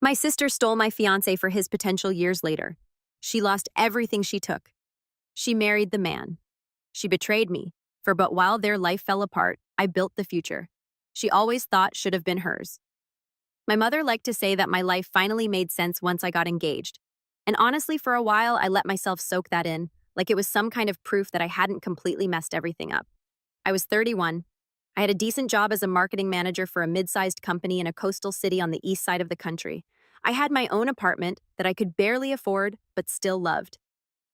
My sister stole my fiance for his potential years later. She lost everything she took. She married the man. She betrayed me, but while their life fell apart, I built the future she always thought should have been hers. My mother liked to say that my life finally made sense once I got engaged. And honestly, for a while, I let myself soak that in, like it was some kind of proof that I hadn't completely messed everything up. I was 31. I had a decent job as a marketing manager for a mid-sized company in a coastal city on the east side of the country. I had my own apartment that I could barely afford, but still loved.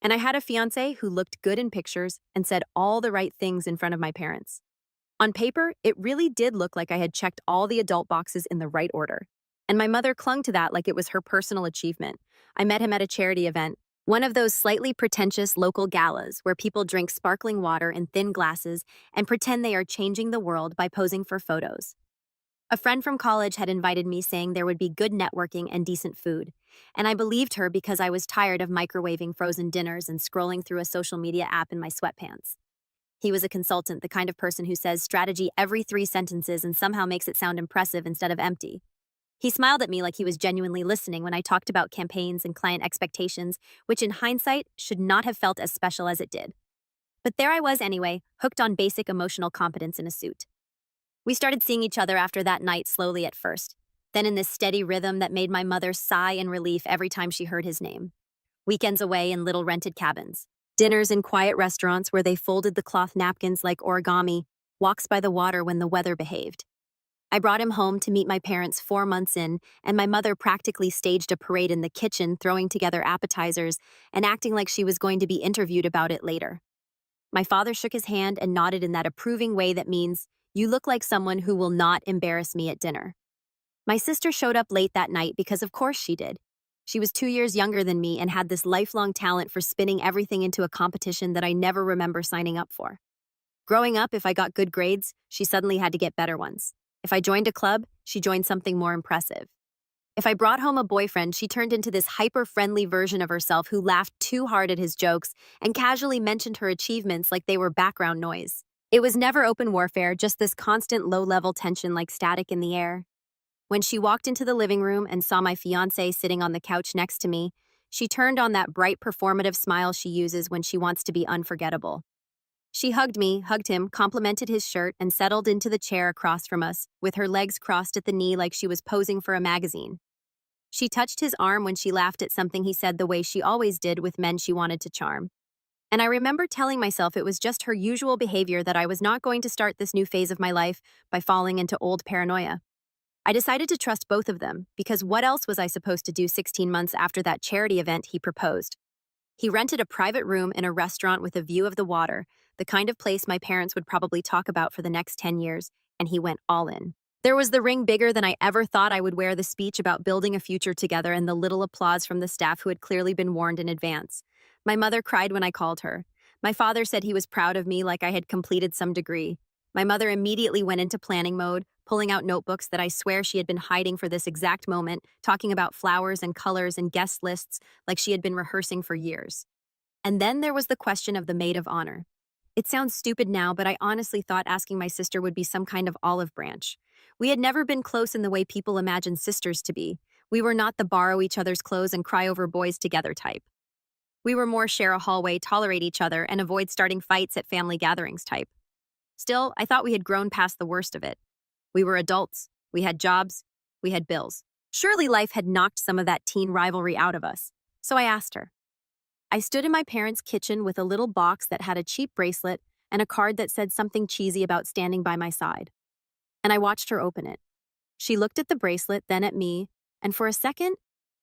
And I had a fiancé who looked good in pictures and said all the right things in front of my parents. On paper, it really did look like I had checked all the adult boxes in the right order. And my mother clung to that like it was her personal achievement. I met him at a charity event, one of those slightly pretentious local galas where people drink sparkling water in thin glasses and pretend they are changing the world by posing for photos. A friend from college had invited me saying there would be good networking and decent food, and I believed her because I was tired of microwaving frozen dinners and scrolling through a social media app in my sweatpants. He was a consultant, the kind of person who says strategy every 3 sentences and somehow makes it sound impressive instead of empty. He smiled at me like he was genuinely listening when I talked about campaigns and client expectations, which in hindsight should not have felt as special as it did. But there I was anyway, hooked on basic emotional competence in a suit. We started seeing each other after that night slowly at first, then in this steady rhythm that made my mother sigh in relief every time she heard his name. Weekends away in little rented cabins, dinners in quiet restaurants where they folded the cloth napkins like origami, walks by the water when the weather behaved. I brought him home to meet my parents 4 months in, and my mother practically staged a parade in the kitchen, throwing together appetizers and acting like she was going to be interviewed about it later. My father shook his hand and nodded in that approving way that means, "You look like someone who will not embarrass me at dinner." My sister showed up late that night because of course she did. She was 2 years younger than me and had this lifelong talent for spinning everything into a competition that I never remember signing up for. Growing up, if I got good grades, she suddenly had to get better ones. If I joined a club, she joined something more impressive. If I brought home a boyfriend, she turned into this hyper-friendly version of herself who laughed too hard at his jokes and casually mentioned her achievements like they were background noise. It was never open warfare, just this constant low-level tension like static in the air. When she walked into the living room and saw my fiancé sitting on the couch next to me, she turned on that bright performative smile she uses when she wants to be unforgettable. She hugged me, hugged him, complimented his shirt, and settled into the chair across from us, with her legs crossed at the knee like she was posing for a magazine. She touched his arm when she laughed at something he said the way she always did with men she wanted to charm. And I remember telling myself it was just her usual behavior, that I was not going to start this new phase of my life by falling into old paranoia. I decided to trust both of them, because what else was I supposed to do 16 months after that charity event he proposed? He rented a private room in a restaurant with a view of the water, the kind of place my parents would probably talk about for the next 10 years, and he went all in. There was the ring bigger than I ever thought I would wear, the speech about building a future together, and the little applause from the staff who had clearly been warned in advance. My mother cried when I called her. My father said he was proud of me like I had completed some degree. My mother immediately went into planning mode, pulling out notebooks that I swear she had been hiding for this exact moment, talking about flowers and colors and guest lists like she had been rehearsing for years. And then there was the question of the maid of honor. It sounds stupid now, but I honestly thought asking my sister would be some kind of olive branch. We had never been close in the way people imagine sisters to be. We were not the borrow each other's clothes and cry over boys together type. We were more share a hallway, tolerate each other, and avoid starting fights at family gatherings type. Still, I thought we had grown past the worst of it. We were adults, we had jobs, we had bills. Surely life had knocked some of that teen rivalry out of us. So I asked her. I stood in my parents' kitchen with a little box that had a cheap bracelet and a card that said something cheesy about standing by my side. And I watched her open it. She looked at the bracelet, then at me, and for a second,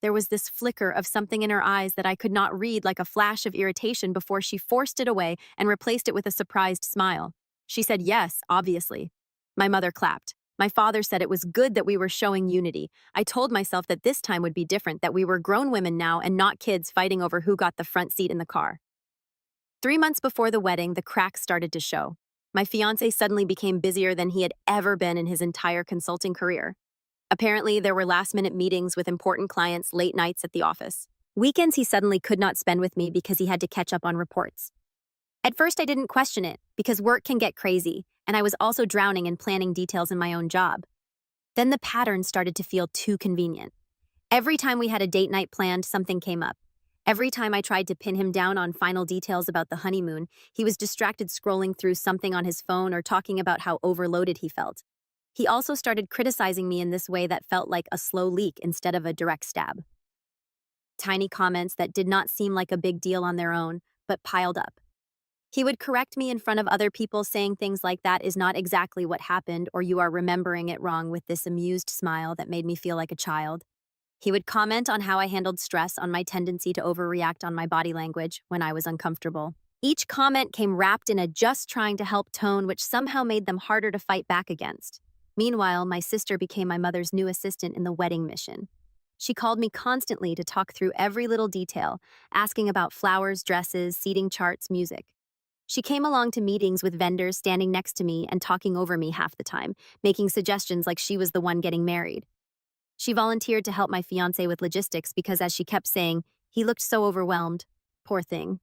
there was this flicker of something in her eyes that I could not read, like a flash of irritation, before she forced it away and replaced it with a surprised smile. She said yes, obviously. My mother clapped. My father said it was good that we were showing unity. I told myself that this time would be different, that we were grown women now and not kids fighting over who got the front seat in the car. 3 months before the wedding, the cracks started to show. My fiancé suddenly became busier than he had ever been in his entire consulting career. Apparently, there were last-minute meetings with important clients, late nights at the office. Weekends he suddenly could not spend with me because he had to catch up on reports. At first, I didn't question it, because work can get crazy, and I was also drowning in planning details in my own job. Then the pattern started to feel too convenient. Every time we had a date night planned, something came up. Every time I tried to pin him down on final details about the honeymoon, he was distracted scrolling through something on his phone or talking about how overloaded he felt. He also started criticizing me in this way that felt like a slow leak instead of a direct stab. Tiny comments that did not seem like a big deal on their own, but piled up. He would correct me in front of other people, saying things like that is not exactly what happened, or you are remembering it wrong, with this amused smile that made me feel like a child. He would comment on how I handled stress, on my tendency to overreact, on my body language when I was uncomfortable. Each comment came wrapped in a just trying to help tone, which somehow made them harder to fight back against. Meanwhile, my sister became my mother's new assistant in the wedding mission. She called me constantly to talk through every little detail, asking about flowers, dresses, seating charts, music. She came along to meetings with vendors, standing next to me and talking over me half the time, making suggestions like she was the one getting married. She volunteered to help my fiancé with logistics because, as she kept saying, he looked so overwhelmed. Poor thing.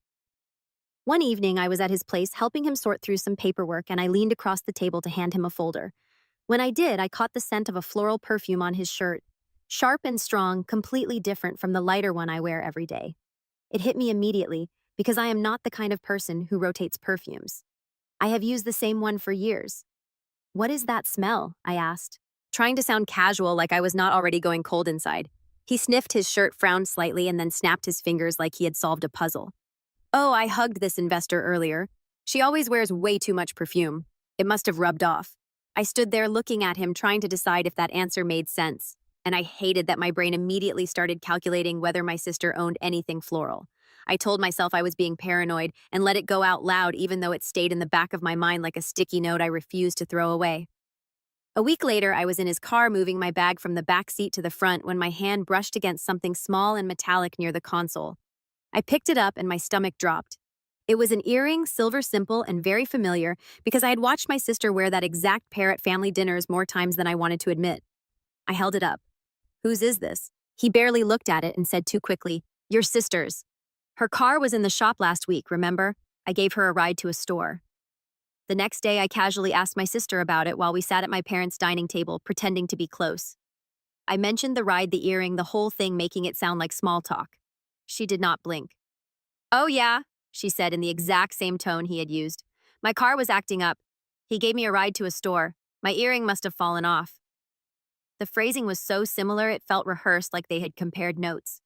One evening, I was at his place helping him sort through some paperwork, and I leaned across the table to hand him a folder. When I did, I caught the scent of a floral perfume on his shirt. Sharp and strong, completely different from the lighter one I wear every day. It hit me immediately, because I am not the kind of person who rotates perfumes. I have used the same one for years. "What is that smell?" I asked, trying to sound casual, like I was not already going cold inside. He sniffed his shirt, frowned slightly, and then snapped his fingers like he had solved a puzzle. "Oh, I hugged this investor earlier. She always wears way too much perfume. It must have rubbed off." I stood there looking at him, trying to decide if that answer made sense, and I hated that my brain immediately started calculating whether my sister owned anything floral. I told myself I was being paranoid and let it go out loud, even though it stayed in the back of my mind like a sticky note I refused to throw away. A week later, I was in his car moving my bag from the back seat to the front when my hand brushed against something small and metallic near the console. I picked it up and my stomach dropped. It was an earring, silver simple, and very familiar because I had watched my sister wear that exact pair at family dinners more times than I wanted to admit. I held it up. "Whose is this?" He barely looked at it and said too quickly, "Your sister's. Her car was in the shop last week, remember? I gave her a ride to a store." The next day, I casually asked my sister about it while we sat at my parents' dining table, pretending to be close. I mentioned the ride, the earring, the whole thing, making it sound like small talk. She did not blink. "Oh yeah," she said in the exact same tone he had used. "My car was acting up. He gave me a ride to a store. My earring must have fallen off." The phrasing was so similar it felt rehearsed, like they had compared notes.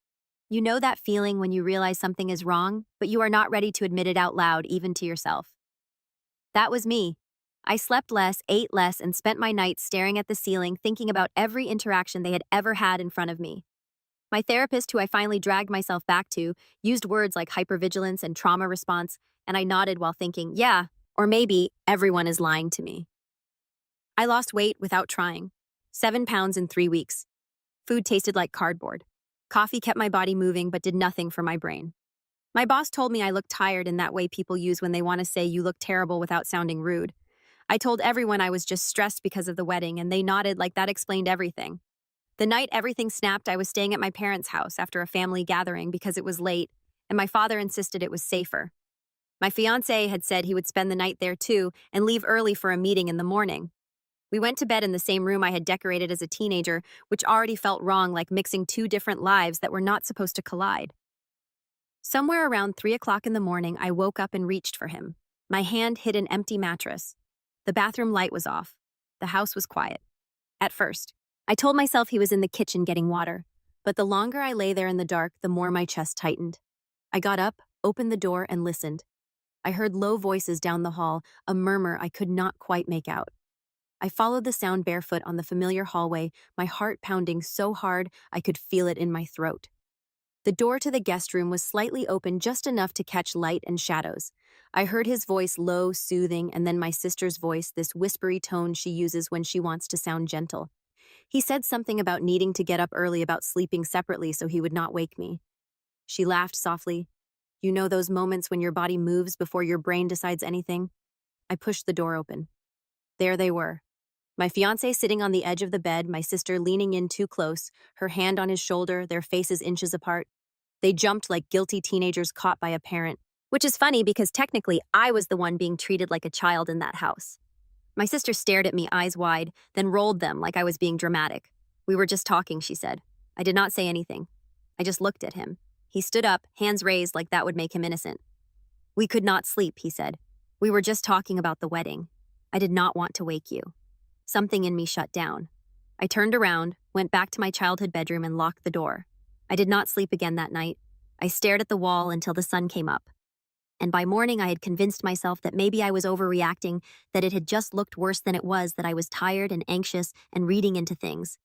You know that feeling when you realize something is wrong, but you are not ready to admit it out loud, even to yourself. That was me. I slept less, ate less, and spent my nights staring at the ceiling, thinking about every interaction they had ever had in front of me. My therapist, who I finally dragged myself back to, used words like hypervigilance and trauma response, and I nodded while thinking, yeah, or maybe everyone is lying to me. I lost weight without trying. 7 pounds in 3 weeks. Food tasted like cardboard. Coffee kept my body moving but did nothing for my brain. My boss told me I looked tired in that way people use when they want to say you look terrible without sounding rude. I told everyone I was just stressed because of the wedding, and they nodded like that explained everything. The night everything snapped, I was staying at my parents' house after a family gathering because it was late, and my father insisted it was safer. My fiancé had said he would spend the night there too and leave early for a meeting in the morning. We went to bed in the same room I had decorated as a teenager, which already felt wrong, like mixing two different lives that were not supposed to collide. Somewhere around 3 o'clock in the morning, I woke up and reached for him. My hand hit an empty mattress. The bathroom light was off. The house was quiet. At first, I told myself he was in the kitchen getting water, but the longer I lay there in the dark, the more my chest tightened. I got up, opened the door, and listened. I heard low voices down the hall, a murmur I could not quite make out. I followed the sound barefoot on the familiar hallway, my heart pounding so hard I could feel it in my throat. The door to the guest room was slightly open, just enough to catch light and shadows. I heard his voice, low, soothing, and then my sister's voice, this whispery tone she uses when she wants to sound gentle. He said something about needing to get up early, about sleeping separately so he would not wake me. She laughed softly. You know those moments when your body moves before your brain decides anything? I pushed the door open. There they were. My fiancé sitting on the edge of the bed, my sister leaning in too close, her hand on his shoulder, their faces inches apart. They jumped like guilty teenagers caught by a parent, which is funny because technically I was the one being treated like a child in that house. My sister stared at me, eyes wide, then rolled them like I was being dramatic. We were just talking, she said. I did not say anything. I just looked at him. He stood up, hands raised like that would make him innocent. We could not sleep, he said. We were just talking about the wedding. I did not want to wake you. Something in me shut down. I turned around, went back to my childhood bedroom and locked the door. I did not sleep again that night. I stared at the wall until the sun came up. And by morning, I had convinced myself that maybe I was overreacting, that it had just looked worse than it was, that I was tired and anxious and reading into things.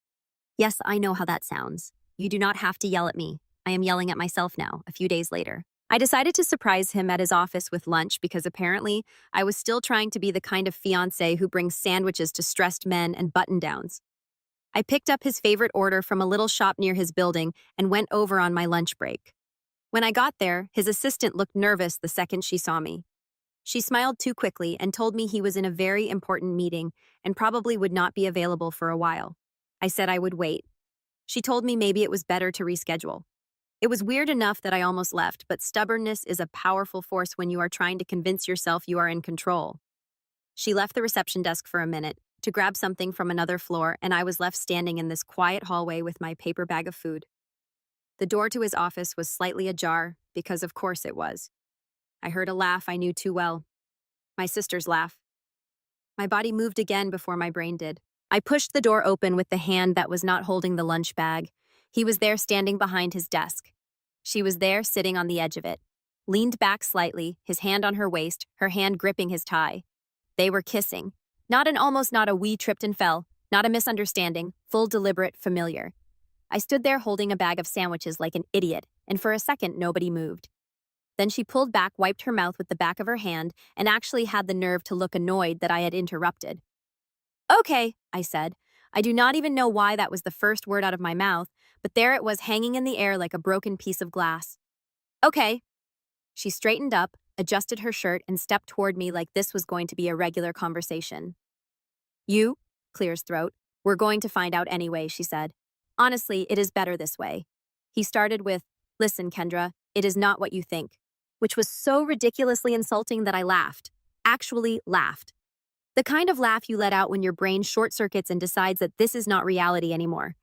Yes, I know how that sounds. You do not have to yell at me. I am yelling at myself now, a few days later. I decided to surprise him at his office with lunch because apparently I was still trying to be the kind of fiancé who brings sandwiches to stressed men and button-downs. I picked up his favorite order from a little shop near his building and went over on my lunch break. When I got there, his assistant looked nervous the second she saw me. She smiled too quickly and told me he was in a very important meeting and probably would not be available for a while. I said I would wait. She told me maybe it was better to reschedule. It was weird enough that I almost left, but stubbornness is a powerful force when you are trying to convince yourself you are in control. She left the reception desk for a minute to grab something from another floor, and I was left standing in this quiet hallway with my paper bag of food. The door to his office was slightly ajar, because of course it was. I heard a laugh I knew too well. My sister's laugh. My body moved again before my brain did. I pushed the door open with the hand that was not holding the lunch bag. He was there standing behind his desk. She was there sitting on the edge of it, leaned back slightly, his hand on her waist, her hand gripping his tie. They were kissing. Not a we tripped and fell, not a misunderstanding, full deliberate, familiar. I stood there holding a bag of sandwiches like an idiot, and for a second nobody moved. Then she pulled back, wiped her mouth with the back of her hand, and actually had the nerve to look annoyed that I had interrupted. Okay, I said. I do not even know why that was the first word out of my mouth, but there it was hanging in the air like a broken piece of glass. Okay. She straightened up, adjusted her shirt, and stepped toward me like this was going to be a regular conversation. You, clears throat, we're going to find out anyway, she said. Honestly, it is better this way. He started with, listen, Kendra, it is not what you think, which was so ridiculously insulting that I laughed. Actually laughed. The kind of laugh you let out when your brain short-circuits and decides that this is not reality anymore.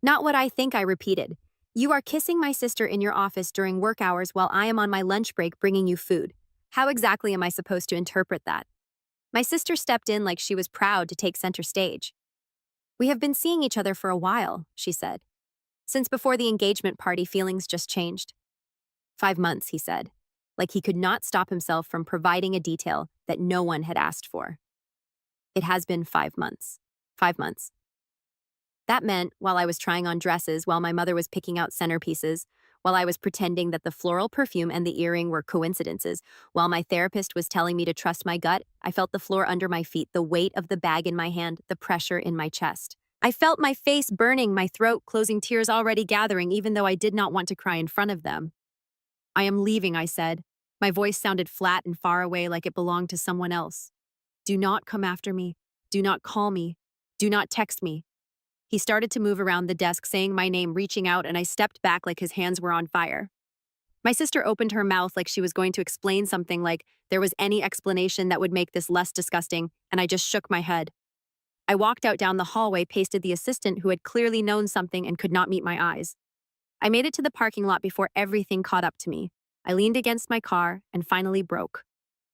Not what I think, I repeated. You are kissing my sister in your office during work hours while I am on my lunch break bringing you food. How exactly am I supposed to interpret that? My sister stepped in like she was proud to take center stage. We have been seeing each other for a while, she said. Since before the engagement party, feelings just changed. 5 months, he said, like he could not stop himself from providing a detail that no one had asked for. It has been 5 months. 5 months. That meant while I was trying on dresses, while my mother was picking out centerpieces, while I was pretending that the floral perfume and the earring were coincidences, while my therapist was telling me to trust my gut, I felt the floor under my feet, the weight of the bag in my hand, the pressure in my chest. I felt my face burning, my throat closing, tears already gathering, even though I did not want to cry in front of them. I am leaving, I said. My voice sounded flat and far away like it belonged to someone else. Do not come after me. Do not call me. Do not text me. He started to move around the desk, saying my name, reaching out, and I stepped back like his hands were on fire. My sister opened her mouth like she was going to explain something, like there was any explanation that would make this less disgusting, and I just shook my head. I walked out down the hallway, pasted the assistant who had clearly known something and could not meet my eyes. I made it to the parking lot before everything caught up to me. I leaned against my car and finally broke.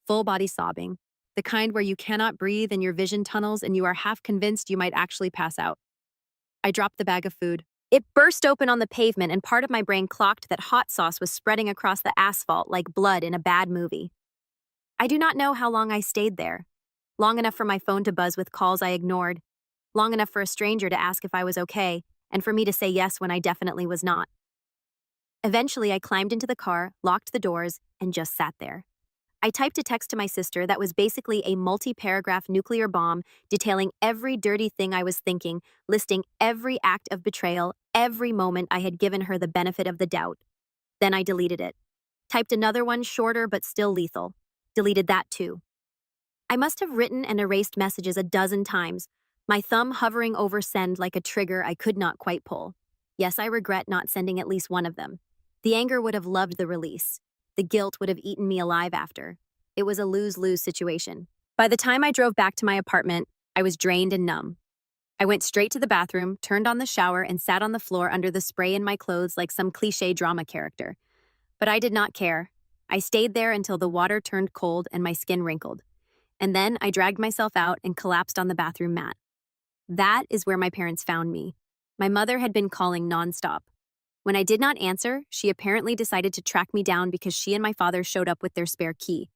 Full body sobbing. The kind where you cannot breathe and your vision tunnels and you are half convinced you might actually pass out. I dropped the bag of food. It burst open on the pavement and part of my brain clocked that hot sauce was spreading across the asphalt like blood in a bad movie. I do not know how long I stayed there. Long enough for my phone to buzz with calls I ignored. Long enough for a stranger to ask if I was okay, and for me to say yes when I definitely was not. Eventually, I climbed into the car, locked the doors, and just sat there. I typed a text to my sister that was basically a multi-paragraph nuclear bomb detailing every dirty thing I was thinking, listing every act of betrayal, every moment I had given her the benefit of the doubt. Then I deleted it. Typed another one, shorter but still lethal. Deleted that too. I must have written and erased messages a dozen times, my thumb hovering over send like a trigger I could not quite pull. Yes, I regret not sending at least one of them. The anger would have loved the release. The guilt would have eaten me alive after. It was a lose-lose situation. By the time I drove back to my apartment, I was drained and numb. I went straight to the bathroom, turned on the shower, and sat on the floor under the spray in my clothes like some cliché drama character. But I did not care. I stayed there until the water turned cold and my skin wrinkled. And then I dragged myself out and collapsed on the bathroom mat. That is where my parents found me. My mother had been calling nonstop. When I did not answer, she apparently decided to track me down because she and my father showed up with their spare key.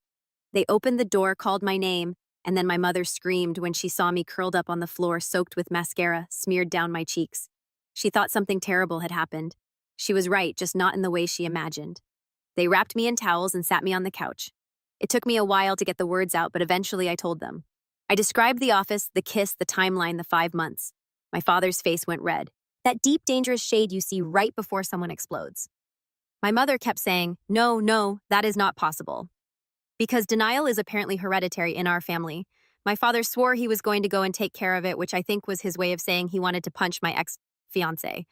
They opened the door, called my name, and then my mother screamed when she saw me curled up on the floor, soaked with mascara, smeared down my cheeks. She thought something terrible had happened. She was right, just not in the way she imagined. They wrapped me in towels and sat me on the couch. It took me a while to get the words out, but eventually I told them. I described the office, the kiss, the timeline, the 5 months. My father's face went red. That deep, dangerous shade you see right before someone explodes. My mother kept saying, "No, no, that is not possible." Because denial is apparently hereditary in our family. My father swore he was going to go and take care of it, which I think was his way of saying he wanted to punch my ex-fiancé.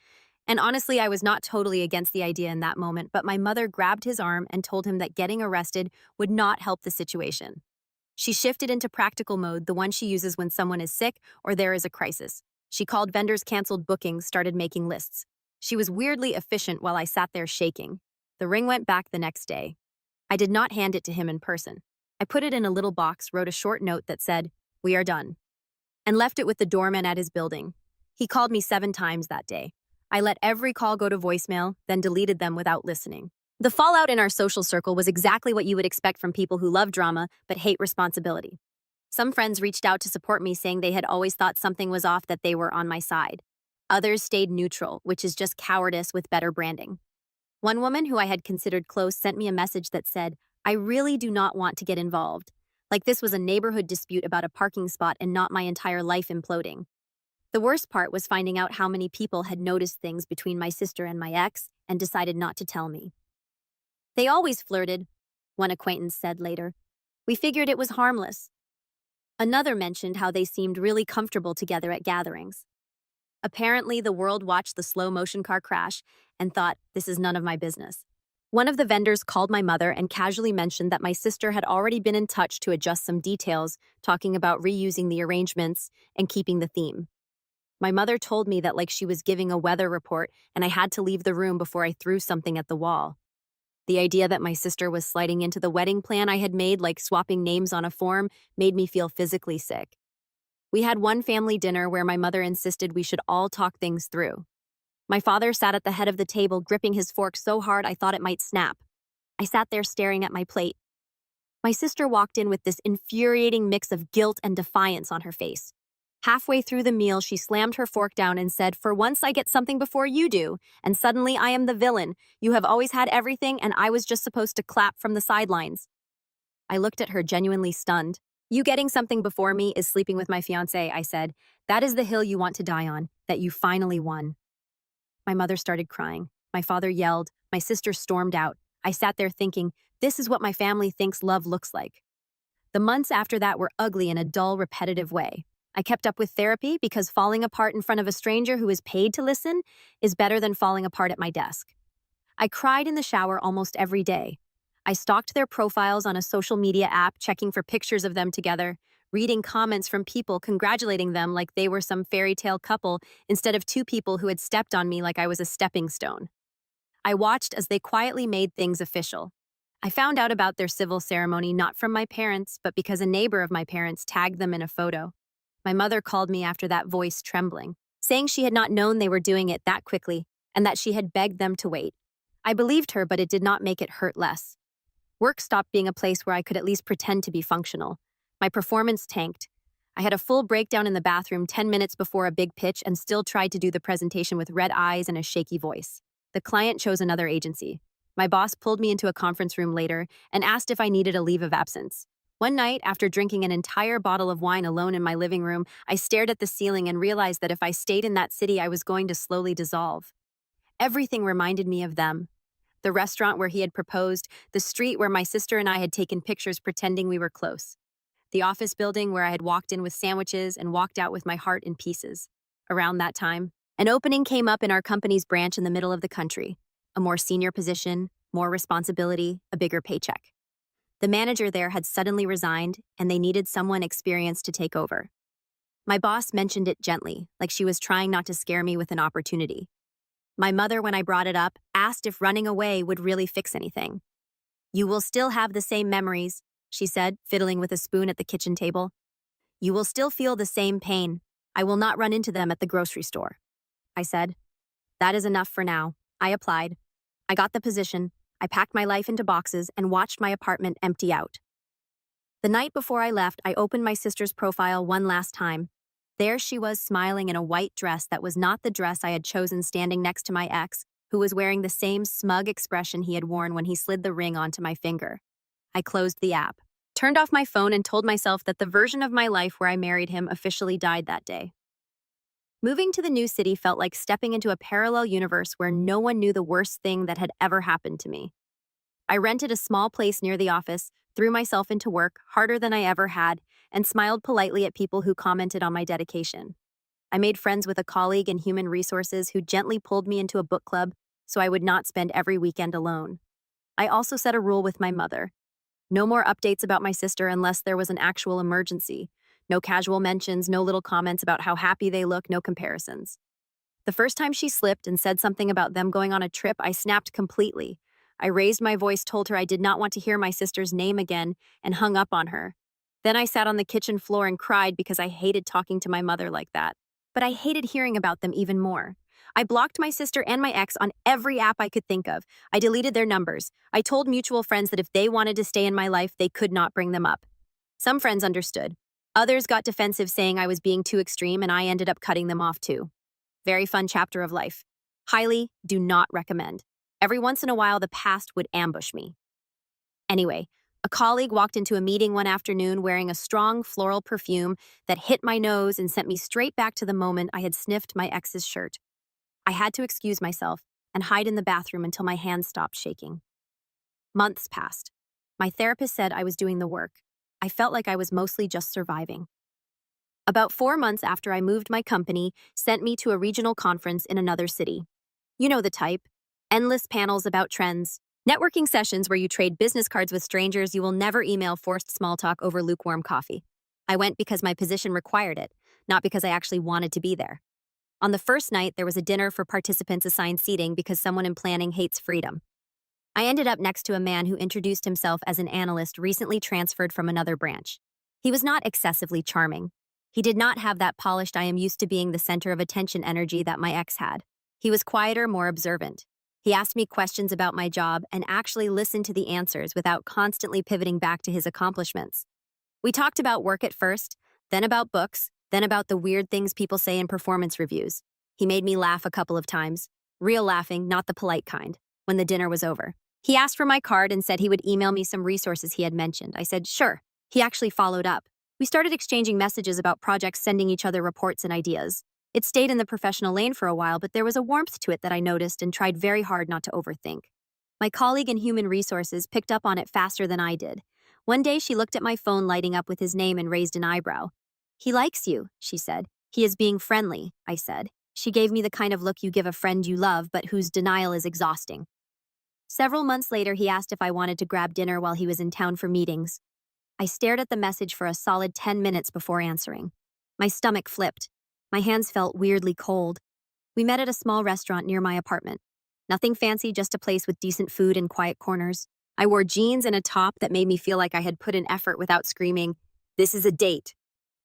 And honestly, I was not totally against the idea in that moment, but my mother grabbed his arm and told him that getting arrested would not help the situation. She shifted into practical mode, the one she uses when someone is sick or there is a crisis. She called vendors, canceled bookings, started making lists. She was weirdly efficient while I sat there shaking. The ring went back the next day. I did not hand it to him in person. I put it in a little box, wrote a short note that said, "We are done," and left it with the doorman at his building. He called me 7 times that day. I let every call go to voicemail, then deleted them without listening. The fallout in our social circle was exactly what you would expect from people who love drama but hate responsibility. Some friends reached out to support me, saying they had always thought something was off, that they were on my side. Others stayed neutral, which is just cowardice with better branding. One woman who I had considered close sent me a message that said, "I really do not want to get involved." Like this was a neighborhood dispute about a parking spot and not my entire life imploding. The worst part was finding out how many people had noticed things between my sister and my ex and decided not to tell me. "They always flirted," one acquaintance said later. "We figured it was harmless." Another mentioned how they seemed really comfortable together at gatherings. Apparently, the world watched the slow-motion car crash and thought, this is none of my business. One of the vendors called my mother and casually mentioned that my sister had already been in touch to adjust some details, talking about reusing the arrangements and keeping the theme. My mother told me that like she was giving a weather report and I had to leave the room before I threw something at the wall. The idea that my sister was sliding into the wedding plan I had made, like swapping names on a form, made me feel physically sick. We had one family dinner where my mother insisted we should all talk things through. My father sat at the head of the table, gripping his fork so hard I thought it might snap. I sat there staring at my plate. My sister walked in with this infuriating mix of guilt and defiance on her face. Halfway through the meal, she slammed her fork down and said, "For once I get something before you do, and suddenly I am the villain. You have always had everything, and I was just supposed to clap from the sidelines." I looked at her, genuinely stunned. "You getting something before me is sleeping with my fiancé," I said. "That is the hill you want to die on, that you finally won." My mother started crying. My father yelled. My sister stormed out. I sat there thinking, this is what my family thinks love looks like. The months after that were ugly in a dull, repetitive way. I kept up with therapy because falling apart in front of a stranger who is paid to listen is better than falling apart at my desk. I cried in the shower almost every day. I stalked their profiles on a social media app, checking for pictures of them together, reading comments from people congratulating them like they were some fairy tale couple instead of 2 people who had stepped on me like I was a stepping stone. I watched as they quietly made things official. I found out about their civil ceremony not from my parents, but because a neighbor of my parents tagged them in a photo. My mother called me after that, voice trembling, saying she had not known they were doing it that quickly and that she had begged them to wait. I believed her, but it did not make it hurt less. Work stopped being a place where I could at least pretend to be functional. My performance tanked. I had a full breakdown in the bathroom 10 minutes before a big pitch and still tried to do the presentation with red eyes and a shaky voice. The client chose another agency. My boss pulled me into a conference room later and asked if I needed a leave of absence. One night, after drinking an entire bottle of wine alone in my living room, I stared at the ceiling and realized that if I stayed in that city, I was going to slowly dissolve. Everything reminded me of them. The restaurant where he had proposed, the street where my sister and I had taken pictures pretending we were close, the office building where I had walked in with sandwiches and walked out with my heart in pieces. Around that time, an opening came up in our company's branch in the middle of the country. A more senior position, more responsibility, a bigger paycheck. The manager there had suddenly resigned, and they needed someone experienced to take over. My boss mentioned it gently, like she was trying not to scare me with an opportunity. My mother, when I brought it up, asked if running away would really fix anything. You will still have the same memories, she said, fiddling with a spoon at the kitchen table. You will still feel the same pain. I will not run into them at the grocery store. I said, that is enough for now. I applied. I got the position. I packed my life into boxes and watched my apartment empty out. The night before I left, I opened my sister's profile one last time. There she was, smiling in a white dress that was not the dress I had chosen, standing next to my ex, who was wearing the same smug expression he had worn when he slid the ring onto my finger. I closed the app, turned off my phone, and told myself that the version of my life where I married him officially died that day. Moving to the new city felt like stepping into a parallel universe where no one knew the worst thing that had ever happened to me. I rented a small place near the office, threw myself into work harder than I ever had, and smiled politely at people who commented on my dedication. I made friends with a colleague in human resources who gently pulled me into a book club so I would not spend every weekend alone. I also set a rule with my mother. No more updates about my sister unless there was an actual emergency. No casual mentions, no little comments about how happy they look, no comparisons. The first time she slipped and said something about them going on a trip, I snapped completely. I raised my voice, told her I did not want to hear my sister's name again, and hung up on her. Then I sat on the kitchen floor and cried because I hated talking to my mother like that. But I hated hearing about them even more. I blocked my sister and my ex on every app I could think of. I deleted their numbers. I told mutual friends that if they wanted to stay in my life, they could not bring them up. Some friends understood. Others got defensive, saying I was being too extreme, and I ended up cutting them off too. Very fun chapter of life. Highly do not recommend. Every once in a while, the past would ambush me. Anyway, a colleague walked into a meeting one afternoon wearing a strong floral perfume that hit my nose and sent me straight back to the moment I had sniffed my ex's shirt. I had to excuse myself and hide in the bathroom until my hands stopped shaking. Months passed. My therapist said I was doing the work. I felt like I was mostly just surviving. About 4 months after I moved, my company sent me to a regional conference in another city. You know the type. Endless panels about trends. Networking sessions where you trade business cards with strangers you will never email, forced small talk over lukewarm coffee. I went because my position required it, not because I actually wanted to be there. On the first night, there was a dinner for participants assigned seating because someone in planning hates freedom. I ended up next to a man who introduced himself as an analyst recently transferred from another branch. He was not excessively charming. He did not have that polished I am used to being the center of attention energy that my ex had. He was quieter, more observant. He asked me questions about my job and actually listened to the answers without constantly pivoting back to his accomplishments. We talked about work at first, then about books, then about the weird things people say in performance reviews. He made me laugh a couple of times. Real laughing, not the polite kind, when the dinner was over. He asked for my card and said he would email me some resources he had mentioned. I said, sure. He actually followed up. We started exchanging messages about projects, sending each other reports and ideas. It stayed in the professional lane for a while, but there was a warmth to it that I noticed and tried very hard not to overthink. My colleague in human resources picked up on it faster than I did. One day she looked at my phone lighting up with his name and raised an eyebrow. He likes you, she said. He is being friendly, I said. She gave me the kind of look you give a friend you love, but whose denial is exhausting. Several months later, he asked if I wanted to grab dinner while he was in town for meetings. I stared at the message for a solid 10 minutes before answering. My stomach flipped. My hands felt weirdly cold. We met at a small restaurant near my apartment. Nothing fancy, just a place with decent food and quiet corners. I wore jeans and a top that made me feel like I had put in effort without screaming, "This is a date."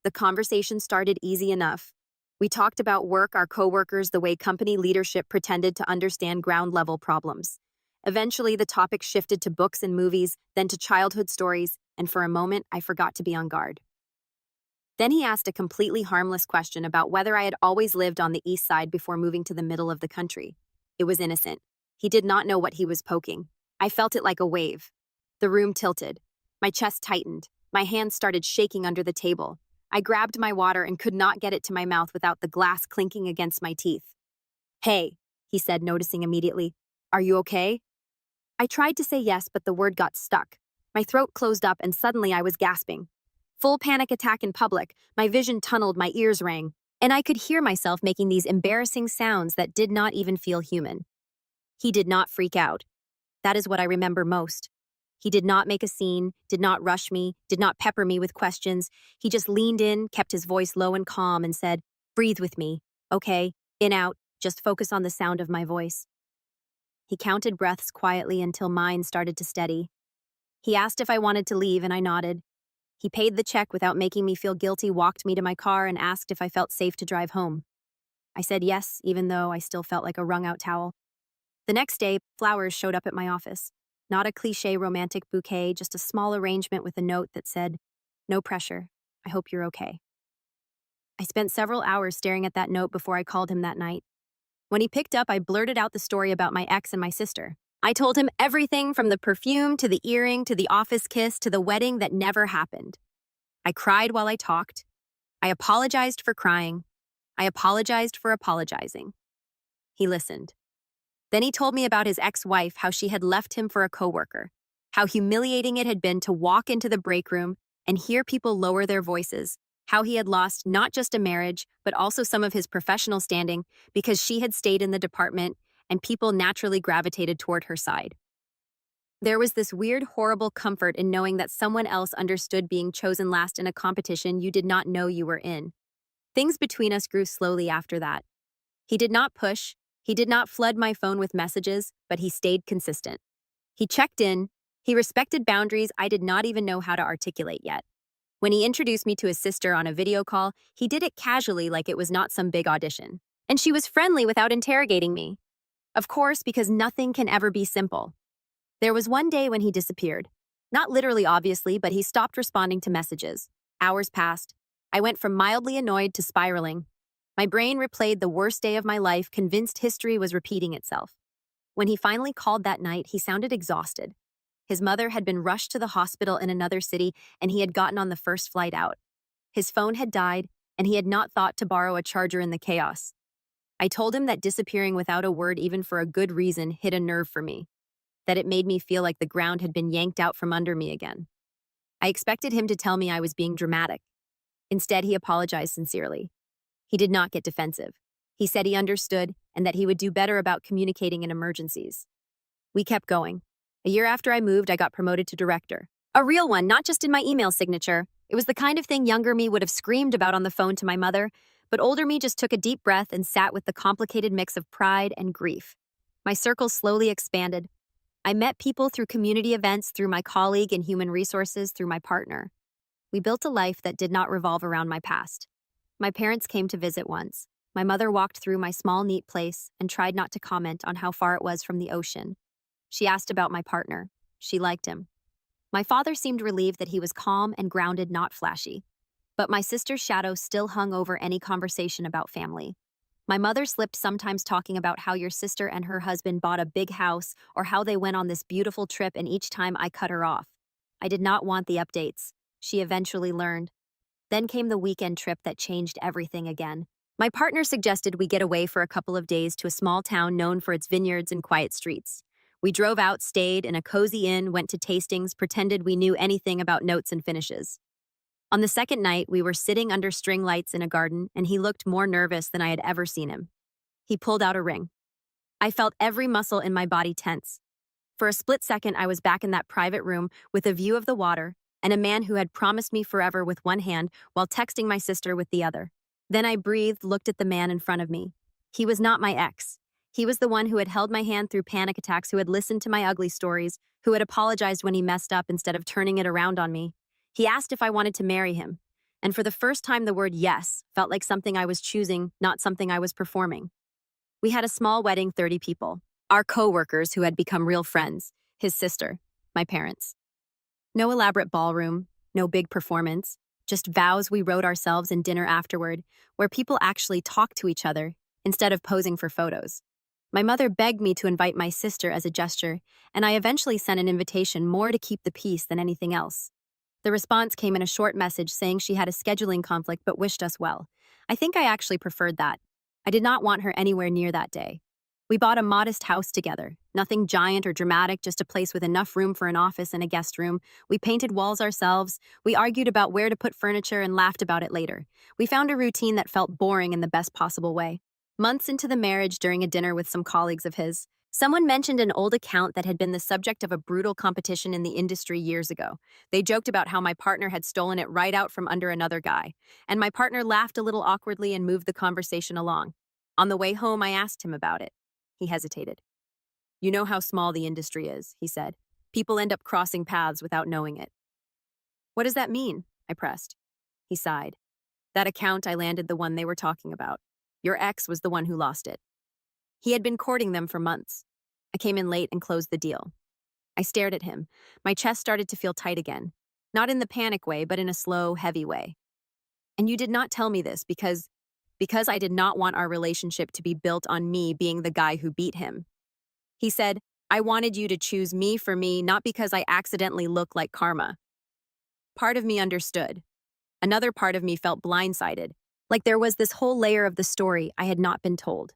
The conversation started easy enough. We talked about work, our coworkers, the way company leadership pretended to understand ground-level problems. Eventually, the topic shifted to books and movies, then to childhood stories, and for a moment, I forgot to be on guard. Then he asked a completely harmless question about whether I had always lived on the east side before moving to the middle of the country. It was innocent. He did not know what he was poking. I felt it like a wave. The room tilted. My chest tightened. My hands started shaking under the table. I grabbed my water and could not get it to my mouth without the glass clinking against my teeth. "Hey," he said, noticing immediately. "Are you okay?" I tried to say yes, but the word got stuck. My throat closed up and suddenly I was gasping. Full panic attack in public, my vision tunneled, my ears rang, and I could hear myself making these embarrassing sounds that did not even feel human. He did not freak out. That is what I remember most. He did not make a scene, did not rush me, did not pepper me with questions. He just leaned in, kept his voice low and calm, and said, "Breathe with me. Okay, in, out, just focus on the sound of my voice." He counted breaths quietly until mine started to steady. He asked if I wanted to leave, and I nodded. He paid the check without making me feel guilty, walked me to my car, and asked if I felt safe to drive home. I said yes, even though I still felt like a wrung-out towel. The next day, flowers showed up at my office. Not a cliché romantic bouquet, just a small arrangement with a note that said, "No pressure. I hope you're okay." I spent several hours staring at that note before I called him that night. When he picked up, I blurted out the story about my ex and my sister. I told him everything from the perfume to the earring to the office kiss to the wedding that never happened. I cried while I talked. I apologized for crying. I apologized for apologizing. He listened. Then he told me about his ex-wife, how she had left him for a coworker, how humiliating it had been to walk into the break room and hear people lower their voices, how he had lost not just a marriage, but also some of his professional standing because she had stayed in the department and people naturally gravitated toward her side. There was this weird, horrible comfort in knowing that someone else understood being chosen last in a competition you did not know you were in. Things between us grew slowly after that. He did not push, he did not flood my phone with messages, but he stayed consistent. He checked in, he respected boundaries I did not even know how to articulate yet. When he introduced me to his sister on a video call, he did it casually like it was not some big audition. And she was friendly without interrogating me. Of course, because nothing can ever be simple. There was one day when he disappeared. Not literally, obviously, but he stopped responding to messages. Hours passed. I went from mildly annoyed to spiraling. My brain replayed the worst day of my life, convinced history was repeating itself. When he finally called that night, he sounded exhausted. His mother had been rushed to the hospital in another city, and he had gotten on the first flight out. His phone had died, and he had not thought to borrow a charger in the chaos. I told him that disappearing without a word, even for a good reason, hit a nerve for me, that it made me feel like the ground had been yanked out from under me again. I expected him to tell me I was being dramatic. Instead, he apologized sincerely. He did not get defensive. He said he understood and that he would do better about communicating in emergencies. We kept going. A year after I moved, I got promoted to director. A real one, not just in my email signature. It was the kind of thing younger me would have screamed about on the phone to my mother, but older me just took a deep breath and sat with the complicated mix of pride and grief. My circle slowly expanded. I met people through community events, through my colleague in human resources, through my partner. We built a life that did not revolve around my past. My parents came to visit once. My mother walked through my small, neat place and tried not to comment on how far it was from the ocean. She asked about my partner. She liked him. My father seemed relieved that he was calm and grounded, not flashy. But my sister's shadow still hung over any conversation about family. My mother slipped sometimes talking about how your sister and her husband bought a big house or how they went on this beautiful trip, and each time I cut her off. I did not want the updates. She eventually learned. Then came the weekend trip that changed everything again. My partner suggested we get away for a couple of days to a small town known for its vineyards and quiet streets. We drove out, stayed in a cozy inn, went to tastings, pretended we knew anything about notes and finishes. On the second night, we were sitting under string lights in a garden, and he looked more nervous than I had ever seen him. He pulled out a ring. I felt every muscle in my body tense. For a split second, I was back in that private room with a view of the water and a man who had promised me forever with one hand while texting my sister with the other. Then I breathed, looked at the man in front of me. He was not my ex. He was the one who had held my hand through panic attacks, who had listened to my ugly stories, who had apologized when he messed up instead of turning it around on me. He asked if I wanted to marry him, and for the first time the word yes felt like something I was choosing, not something I was performing. We had a small wedding, 30 people. Our co-workers who had become real friends, his sister, my parents. No elaborate ballroom, no big performance, just vows we wrote ourselves and dinner afterward, where people actually talked to each other instead of posing for photos. My mother begged me to invite my sister as a gesture, and I eventually sent an invitation more to keep the peace than anything else. The response came in a short message saying she had a scheduling conflict but wished us well. I think I actually preferred that. I did not want her anywhere near that day. We bought a modest house together, nothing giant or dramatic, just a place with enough room for an office and a guest room. We painted walls ourselves. We argued about where to put furniture and laughed about it later. We found a routine that felt boring in the best possible way. Months into the marriage, during a dinner with some colleagues of his, Someone mentioned an old account that had been the subject of a brutal competition in the industry years ago. They joked about how my partner had stolen it right out from under another guy, and my partner laughed a little awkwardly and moved the conversation along. On the way home, I asked him about it. He hesitated. You know how small the industry is, he said. People end up crossing paths without knowing it. What does that mean? I pressed. He sighed. That account, I landed the one they were talking about. Your ex was the one who lost it. He had been courting them for months. I came in late and closed the deal. I stared at him. My chest started to feel tight again. Not in the panic way, but in a slow, heavy way. And you did not tell me this because I did not want our relationship to be built on me being the guy who beat him. He said, I wanted you to choose me for me, not because I accidentally look like karma. Part of me understood. Another part of me felt blindsided, like there was this whole layer of the story I had not been told.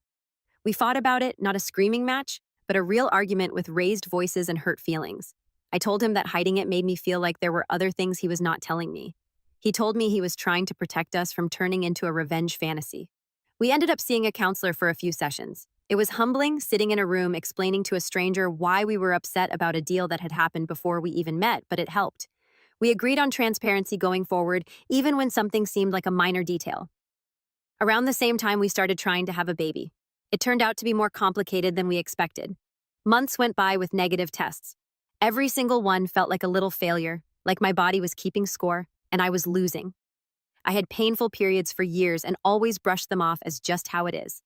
We fought about it, not a screaming match, but a real argument with raised voices and hurt feelings. I told him that hiding it made me feel like there were other things he was not telling me. He told me he was trying to protect us from turning into a revenge fantasy. We ended up seeing a counselor for a few sessions. It was humbling, sitting in a room explaining to a stranger why we were upset about a deal that had happened before we even met, but it helped. We agreed on transparency going forward, even when something seemed like a minor detail. Around the same time, we started trying to have a baby. It turned out to be more complicated than we expected. Months went by with negative tests. Every single one felt like a little failure, like my body was keeping score, and I was losing. I had painful periods for years and always brushed them off as just how it is.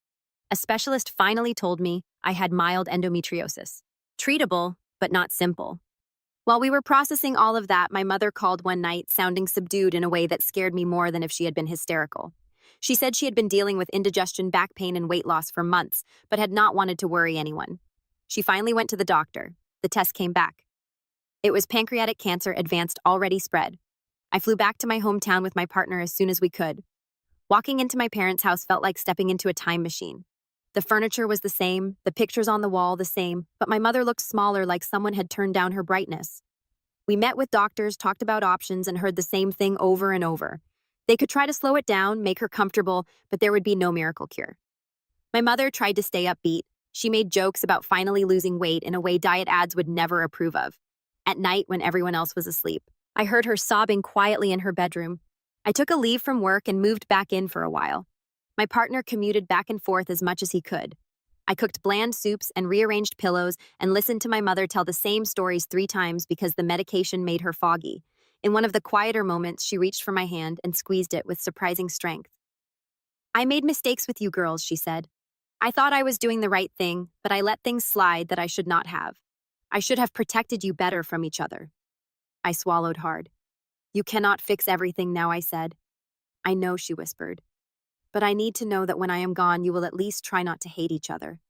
A specialist finally told me I had mild endometriosis. Treatable, but not simple. While we were processing all of that, my mother called one night, sounding subdued in a way that scared me more than if she had been hysterical. She said she had been dealing with indigestion, back pain, and weight loss for months, but had not wanted to worry anyone. She finally went to the doctor. The test came back. It was pancreatic cancer, advanced, already spread. I flew back to my hometown with my partner as soon as we could. Walking into my parents' house felt like stepping into a time machine. The furniture was the same, the pictures on the wall the same, but my mother looked smaller, like someone had turned down her brightness. We met with doctors, talked about options, and heard the same thing over and over. They could try to slow it down, make her comfortable, but there would be no miracle cure. My mother tried to stay upbeat. She made jokes about finally losing weight in a way diet ads would never approve of. At night, when everyone else was asleep, I heard her sobbing quietly in her bedroom. I took a leave from work and moved back in for a while. My partner commuted back and forth as much as he could. I cooked bland soups and rearranged pillows and listened to my mother tell the same stories 3 times because the medication made her foggy. In one of the quieter moments, she reached for my hand and squeezed it with surprising strength. I made mistakes with you girls, she said. I thought I was doing the right thing, but I let things slide that I should not have. I should have protected you better from each other. I swallowed hard. You cannot fix everything now, I said. I know, she whispered. But I need to know that when I am gone, you will at least try not to hate each other.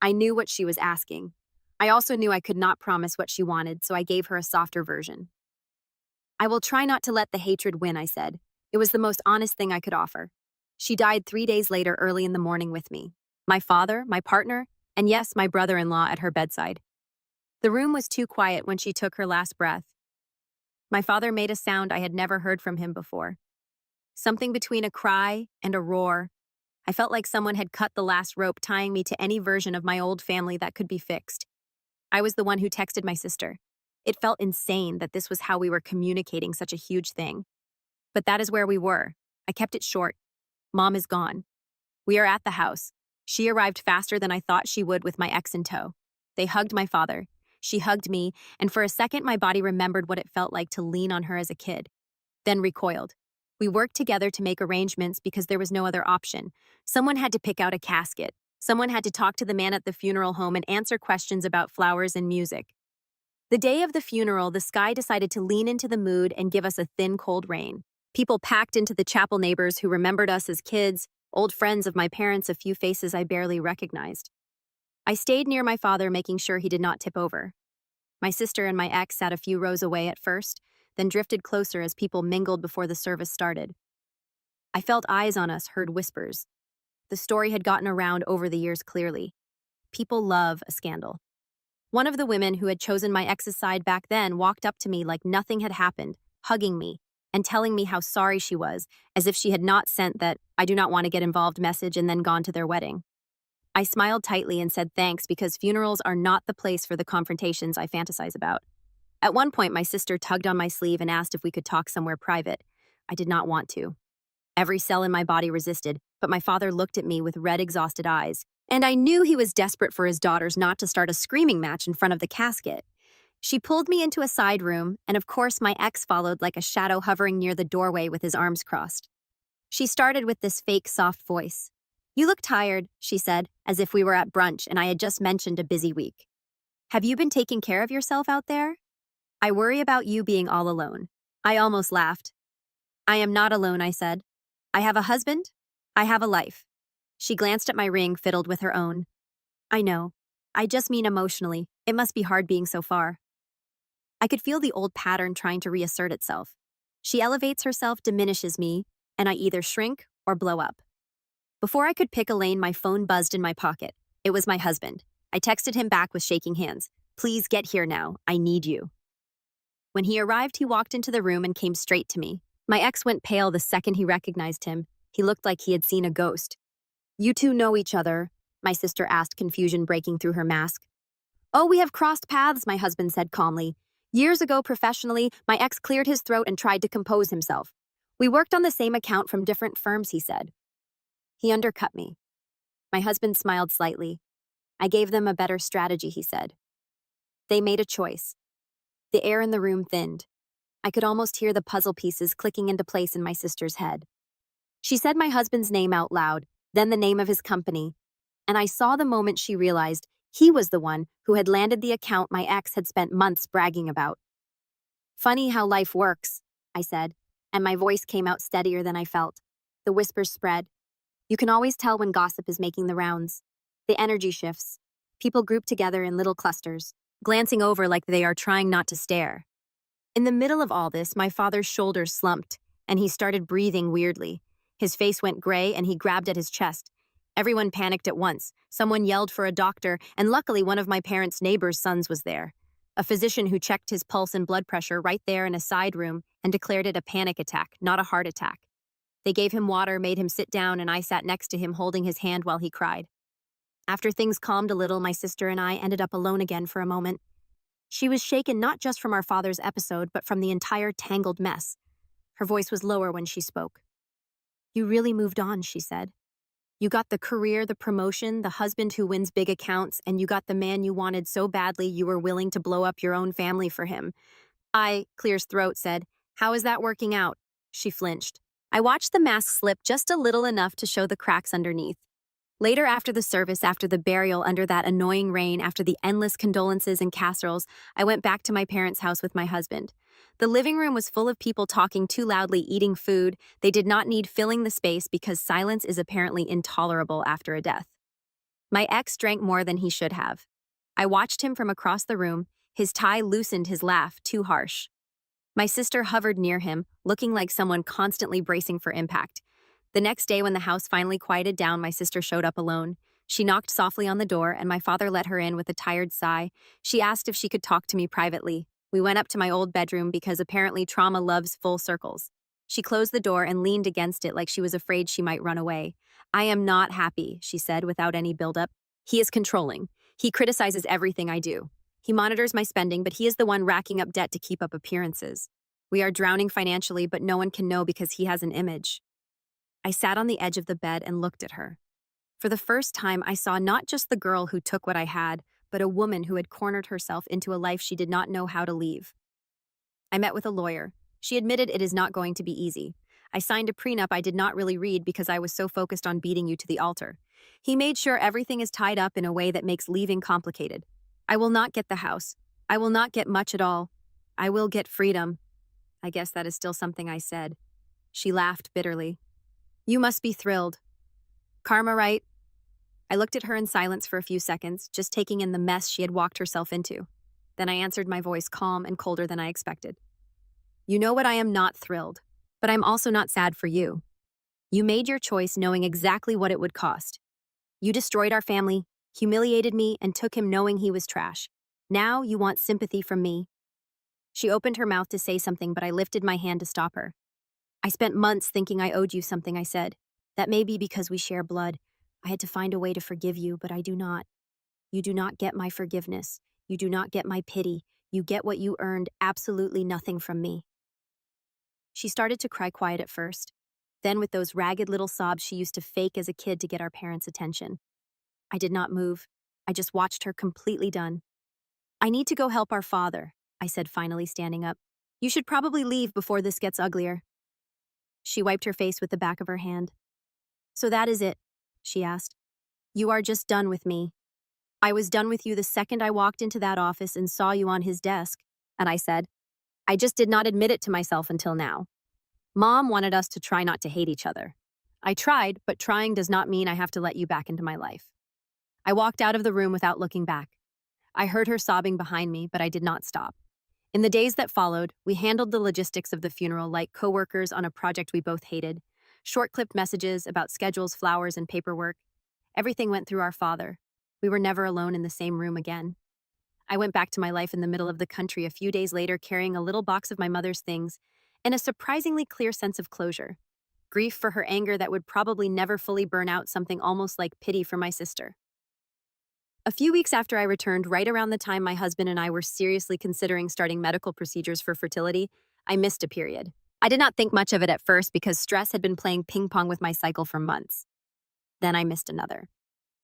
I knew what she was asking. I also knew I could not promise what she wanted, so I gave her a softer version. I will try not to let the hatred win, I said. It was the most honest thing I could offer. She died 3 days later, early in the morning with me. My father, my partner, and yes, my brother-in-law at her bedside. The room was too quiet when she took her last breath. My father made a sound I had never heard from him before. Something between a cry and a roar. I felt like someone had cut the last rope tying me to any version of my old family that could be fixed. I was the one who texted my sister. It felt insane that this was how we were communicating such a huge thing. But that is where we were. I kept it short. Mom is gone. We are at the house. She arrived faster than I thought she would with my ex in tow. They hugged my father. She hugged me, and for a second my body remembered what it felt like to lean on her as a kid. Then recoiled. We worked together to make arrangements because there was no other option. Someone had to pick out a casket. Someone had to talk to the man at the funeral home and answer questions about flowers and music. The day of the funeral, the sky decided to lean into the mood and give us a thin, cold rain. People packed into the chapel, neighbors who remembered us as kids, old friends of my parents, a few faces I barely recognized. I stayed near my father, making sure he did not tip over. My sister and my ex sat a few rows away at first, then drifted closer as people mingled before the service started. I felt eyes on us, heard whispers. The story had gotten around over the years clearly. People love a scandal. One of the women who had chosen my ex's side back then walked up to me like nothing had happened, hugging me and telling me how sorry she was, as if she had not sent that "I do not want to get involved" message and then gone to their wedding. I smiled tightly and said thanks because funerals are not the place for the confrontations I fantasize about. At one point, my sister tugged on my sleeve and asked if we could talk somewhere private. I did not want to. Every cell in my body resisted, but my father looked at me with red, exhausted eyes, and I knew he was desperate for his daughters not to start a screaming match in front of the casket. She pulled me into a side room, and of course my ex followed like a shadow hovering near the doorway with his arms crossed. She started with this fake soft voice. "You look tired," she said, as if we were at brunch and I had just mentioned a busy week. "Have you been taking care of yourself out there? I worry about you being all alone." I almost laughed. "I am not alone," I said. "I have a husband. I have a life." She glanced at my ring fiddled with her own. "I know. I just mean emotionally. It must be hard being so far." I could feel the old pattern trying to reassert itself. She elevates herself, diminishes me, and I either shrink or blow up. Before I could pick a lane, my phone buzzed in my pocket. It was my husband. I texted him back with shaking hands. "Please get here now. I need you." When he arrived, he walked into the room and came straight to me. My ex went pale the second he recognized him. He looked like he had seen a ghost. "You two know each other?" my sister asked, confusion breaking through her mask. "Oh, we have crossed paths," my husband said calmly. "Years ago, professionally, my ex cleared his throat and tried to compose himself. We worked on the same account from different firms," he said. He undercut me. My husband smiled slightly. "I gave them a better strategy," he said. They made a choice. The air in the room thinned. I could almost hear the puzzle pieces clicking into place in my sister's head. She said my husband's name out loud, then the name of his company, and I saw the moment she realized he was the one who had landed the account my ex had spent months bragging about. "Funny how life works," I said, and my voice came out steadier than I felt. The whispers spread. You can always tell when gossip is making the rounds. The energy shifts. People group together in little clusters, glancing over like they are trying not to stare. In the middle of all this, my father's shoulders slumped, and he started breathing weirdly. His face went gray, and he grabbed at his chest. Everyone panicked at once. Someone yelled for a doctor, and luckily one of my parents' neighbors' sons was there. A physician who checked his pulse and blood pressure right there in a side room and declared it a panic attack, not a heart attack. They gave him water, made him sit down, and I sat next to him holding his hand while he cried. After things calmed a little, my sister and I ended up alone again for a moment. She was shaken not just from our father's episode, but from the entire tangled mess. Her voice was lower when she spoke. "You really moved on," she said. "You got the career, the promotion, the husband who wins big accounts, and you got the man you wanted so badly you were willing to blow up your own family for him." Clear's throat said, "How is that working out?" She flinched. I watched the mask slip just a little enough to show the cracks underneath. Later after the service, after the burial, under that annoying rain, after the endless condolences and casseroles, I went back to my parents' house with my husband. The living room was full of people talking too loudly, eating food. They did not need filling the space because silence is apparently intolerable after a death. My ex drank more than he should have. I watched him from across the room. His tie loosened, his laugh too harsh. My sister hovered near him, looking like someone constantly bracing for impact. The next day, when the house finally quieted down, my sister showed up alone. She knocked softly on the door, and my father let her in with a tired sigh. She asked if she could talk to me privately. We went up to my old bedroom because apparently trauma loves full circles. She closed the door and leaned against it like she was afraid she might run away. "I am not happy," she said without any buildup. "He is controlling. He criticizes everything I do. He monitors my spending, but he is the one racking up debt to keep up appearances. We are drowning financially, but no one can know because he has an image." I sat on the edge of the bed and looked at her. For the first time, I saw not just the girl who took what I had, but a woman who had cornered herself into a life she did not know how to leave. I met with a lawyer. She admitted it is not going to be easy. I signed a prenup I did not really read because I was so focused on beating you to the altar. He made sure everything is tied up in a way that makes leaving complicated. I will not get the house. I will not get much at all. I will get freedom. I guess that is still something I said. She laughed bitterly. "You must be thrilled. Karma, right?" I looked at her in silence for a few seconds, just taking in the mess she had walked herself into. Then I answered, my voice calm and colder than I expected. "You know what, I am not thrilled, but I'm also not sad for you. You made your choice knowing exactly what it would cost. You destroyed our family, humiliated me, and took him knowing he was trash. Now you want sympathy from me." She opened her mouth to say something, but I lifted my hand to stop her. "I spent months thinking I owed you something," I said. "That may be because we share blood, I had to find a way to forgive you, but I do not. You do not get my forgiveness. You do not get my pity. You get what you earned, absolutely nothing from me. She started to cry quiet at first. Then, with those ragged little sobs she used to fake as a kid to get our parents' attention. I did not move. I just watched her completely done. I need to go help our father, I said, finally standing up. You should probably leave before this gets uglier. She wiped her face with the back of her hand. So that is it, she asked. You are just done with me. I was done with you the second I walked into that office and saw you on his desk. And I said, I just did not admit it to myself until now. Mom wanted us to try not to hate each other. I tried, but trying does not mean I have to let you back into my life. I walked out of the room without looking back. I heard her sobbing behind me, but I did not stop. In the days that followed, we handled the logistics of the funeral like coworkers on a project we both hated. Short-clipped messages about schedules, flowers, and paperwork. Everything went through our father. We were never alone in the same room again. I went back to my life in the middle of the country a few days later carrying a little box of my mother's things and a surprisingly clear sense of closure. Grief for her anger that would probably never fully burn out, something almost like pity for my sister. A few weeks after I returned, right around the time my husband and I were seriously considering starting medical procedures for fertility, I missed a period. I did not think much of it at first because stress had been playing ping pong with my cycle for months. Then I missed another.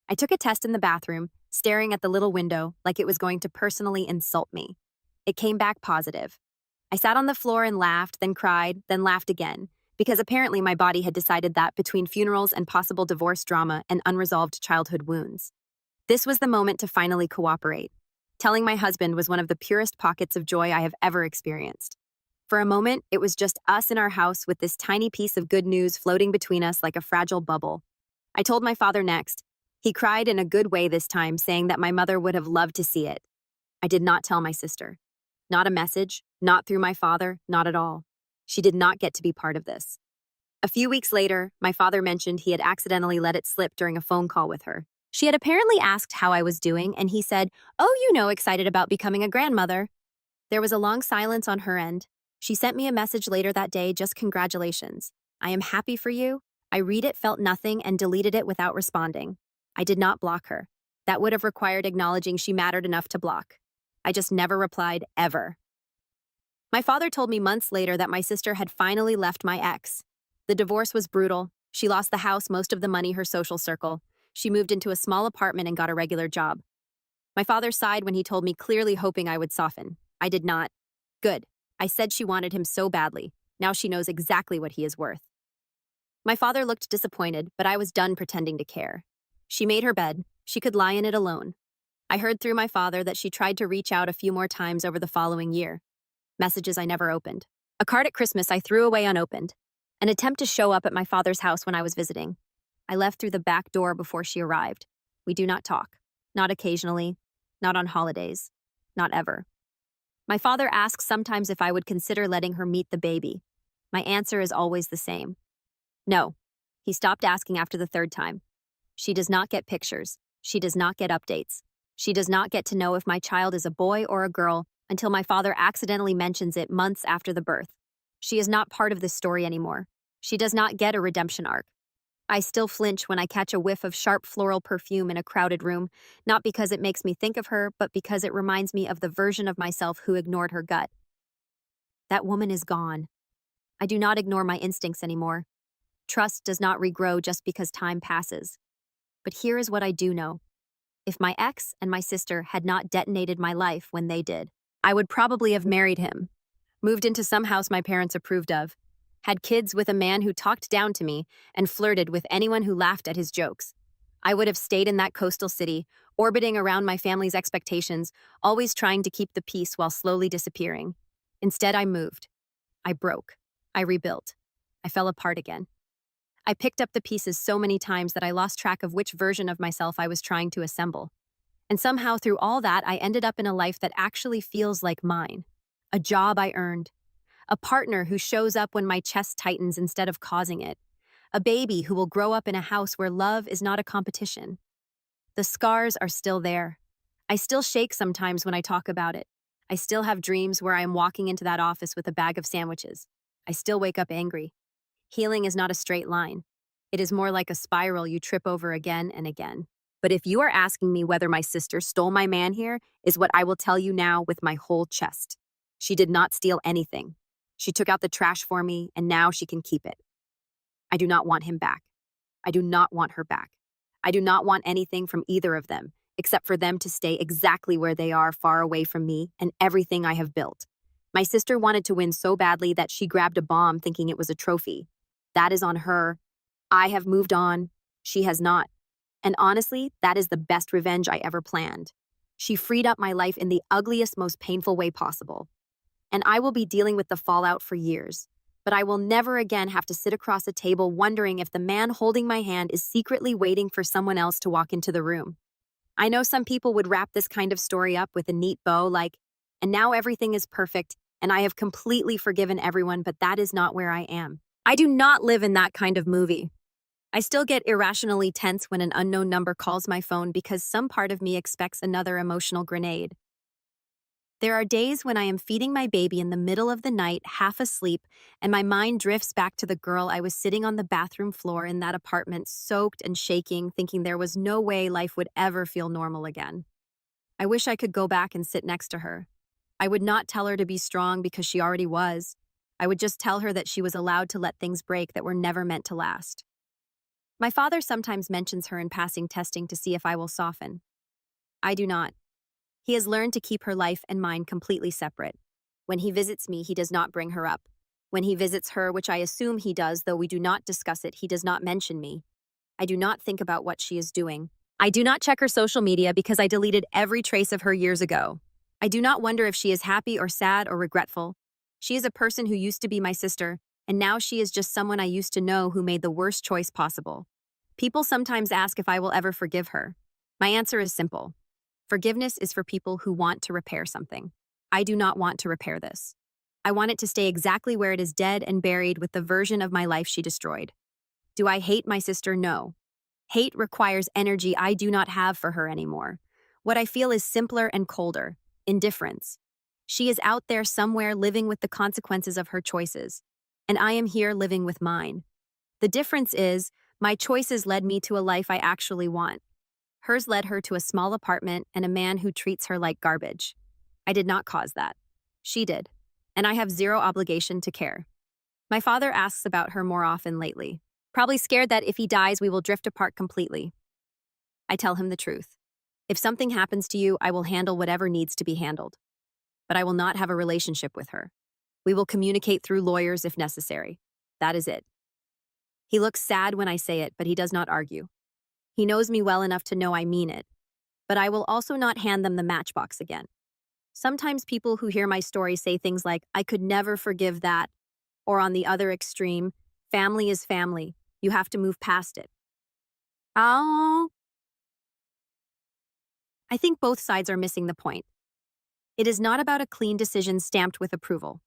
I took a test in the bathroom, staring at the little window like it was going to personally insult me. It came back positive. I sat on the floor and laughed, then cried, then laughed again, because apparently my body had decided that between funerals and possible divorce drama and unresolved childhood wounds, this was the moment to finally cooperate. Telling my husband was one of the purest pockets of joy I have ever experienced. For a moment, it was just us in our house with this tiny piece of good news floating between us like a fragile bubble. I told my father next. He cried in a good way this time, saying that my mother would have loved to see it. I did not tell my sister. Not a message, not through my father, not at all. She did not get to be part of this. A few weeks later, my father mentioned he had accidentally let it slip during a phone call with her. She had apparently asked how I was doing, and he said, "Oh, you know, excited about becoming a grandmother." There was a long silence on her end. She sent me a message later that day, just congratulations. I am happy for you. I read it, felt nothing, and deleted it without responding. I did not block her. That would have required acknowledging she mattered enough to block. I just never replied, ever. My father told me months later that my sister had finally left my ex. The divorce was brutal. She lost the house, most of the money, her social circle. She moved into a small apartment and got a regular job. My father sighed when he told me, clearly hoping I would soften. I did not. Good. I said she wanted him so badly. Now she knows exactly what he is worth. My father looked disappointed, but I was done pretending to care. She made her bed. She could lie in it alone. I heard through my father that she tried to reach out a few more times over the following year. Messages I never opened. A card at Christmas I threw away unopened. An attempt to show up at my father's house when I was visiting. I left through the back door before she arrived. We do not talk. Not occasionally. Not on holidays. Not ever. My father asks sometimes if I would consider letting her meet the baby. My answer is always the same. No. He stopped asking after the third time. She does not get pictures. She does not get updates. She does not get to know if my child is a boy or a girl until my father accidentally mentions it months after the birth. She is not part of this story anymore. She does not get a redemption arc. I still flinch when I catch a whiff of sharp floral perfume in a crowded room, not because it makes me think of her, but because it reminds me of the version of myself who ignored her gut. That woman is gone. I do not ignore my instincts anymore. Trust does not regrow just because time passes. But here is what I do know. If my ex and my sister had not detonated my life when they did, I would probably have married him, moved into some house my parents approved of, had kids with a man who talked down to me and flirted with anyone who laughed at his jokes. I would have stayed in that coastal city, orbiting around my family's expectations, always trying to keep the peace while slowly disappearing. Instead, I moved. I broke. I rebuilt. I fell apart again. I picked up the pieces so many times that I lost track of which version of myself I was trying to assemble. And somehow through all that, I ended up in a life that actually feels like mine. A job I earned. A partner who shows up when my chest tightens instead of causing it. A baby who will grow up in a house where love is not a competition. The scars are still there. I still shake sometimes when I talk about it. I still have dreams where I am walking into that office with a bag of sandwiches. I still wake up angry. Healing is not a straight line. It is more like a spiral you trip over again and again. But if you are asking me whether my sister stole my man here, is what I will tell you now with my whole chest. She did not steal anything. She took out the trash for me, and now she can keep it. I do not want him back. I do not want her back. I do not want anything from either of them, except for them to stay exactly where they are, far away from me and everything I have built. My sister wanted to win so badly that she grabbed a bomb thinking it was a trophy. That is on her. I have moved on. She has not. And honestly, that is the best revenge I ever planned. She freed up my life in the ugliest, most painful way possible. And I will be dealing with the fallout for years. But I will never again have to sit across a table wondering if the man holding my hand is secretly waiting for someone else to walk into the room. I know some people would wrap this kind of story up with a neat bow like, and now everything is perfect, and I have completely forgiven everyone, but that is not where I am. I do not live in that kind of movie. I still get irrationally tense when an unknown number calls my phone because some part of me expects another emotional grenade. There are days when I am feeding my baby in the middle of the night, half asleep, and my mind drifts back to the girl I was sitting on the bathroom floor in that apartment, soaked and shaking, thinking there was no way life would ever feel normal again. I wish I could go back and sit next to her. I would not tell her to be strong because she already was. I would just tell her that she was allowed to let things break that were never meant to last. My father sometimes mentions her in passing, testing to see if I will soften. I do not. He has learned to keep her life and mine completely separate. When he visits me, he does not bring her up. When he visits her, which I assume he does, though we do not discuss it, he does not mention me. I do not think about what she is doing. I do not check her social media because I deleted every trace of her years ago. I do not wonder if she is happy or sad or regretful. She is a person who used to be my sister, and now she is just someone I used to know who made the worst choice possible. People sometimes ask if I will ever forgive her. My answer is simple. Forgiveness is for people who want to repair something. I do not want to repair this. I want it to stay exactly where it is, dead and buried with the version of my life she destroyed. Do I hate my sister? No. Hate requires energy I do not have for her anymore. What I feel is simpler and colder. Indifference. She is out there somewhere living with the consequences of her choices, and I am here living with mine. The difference is, my choices led me to a life I actually want. Hers led her to a small apartment and a man who treats her like garbage. I did not cause that. She did, and I have zero obligation to care. My father asks about her more often lately, probably scared that if he dies, we will drift apart completely. I tell him the truth. If something happens to you, I will handle whatever needs to be handled. But I will not have a relationship with her. We will communicate through lawyers if necessary. That is it. He looks sad when I say it, but he does not argue. He knows me well enough to know I mean it. But I will also not hand them the matchbox again. Sometimes people who hear my story say things like, I could never forgive that. Or on the other extreme, family is family. You have to move past it. Oh. I think both sides are missing the point. It is not about a clean decision stamped with approval.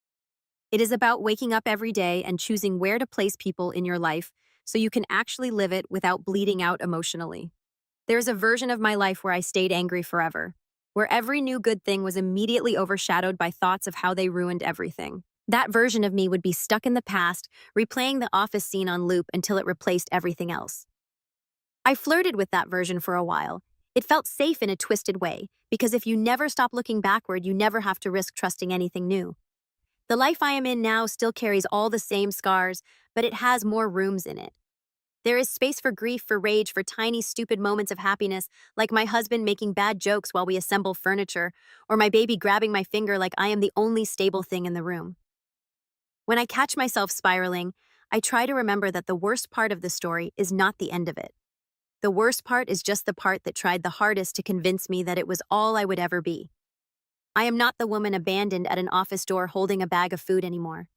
It is about waking up every day and choosing where to place people in your life so you can actually live it without bleeding out emotionally. There's a version of my life where I stayed angry forever, where every new good thing was immediately overshadowed by thoughts of how they ruined everything. That version of me would be stuck in the past, replaying the office scene on loop until it replaced everything else. I flirted with that version for a while. It felt safe in a twisted way, because if you never stop looking backward, you never have to risk trusting anything new. The life I am in now still carries all the same scars, but it has more rooms in it. There is space for grief, for rage, for tiny, stupid moments of happiness, like my husband making bad jokes while we assemble furniture, or my baby grabbing my finger like I am the only stable thing in the room. When I catch myself spiraling, I try to remember that the worst part of the story is not the end of it. The worst part is just the part that tried the hardest to convince me that it was all I would ever be. I am not the woman abandoned at an office door holding a bag of food anymore.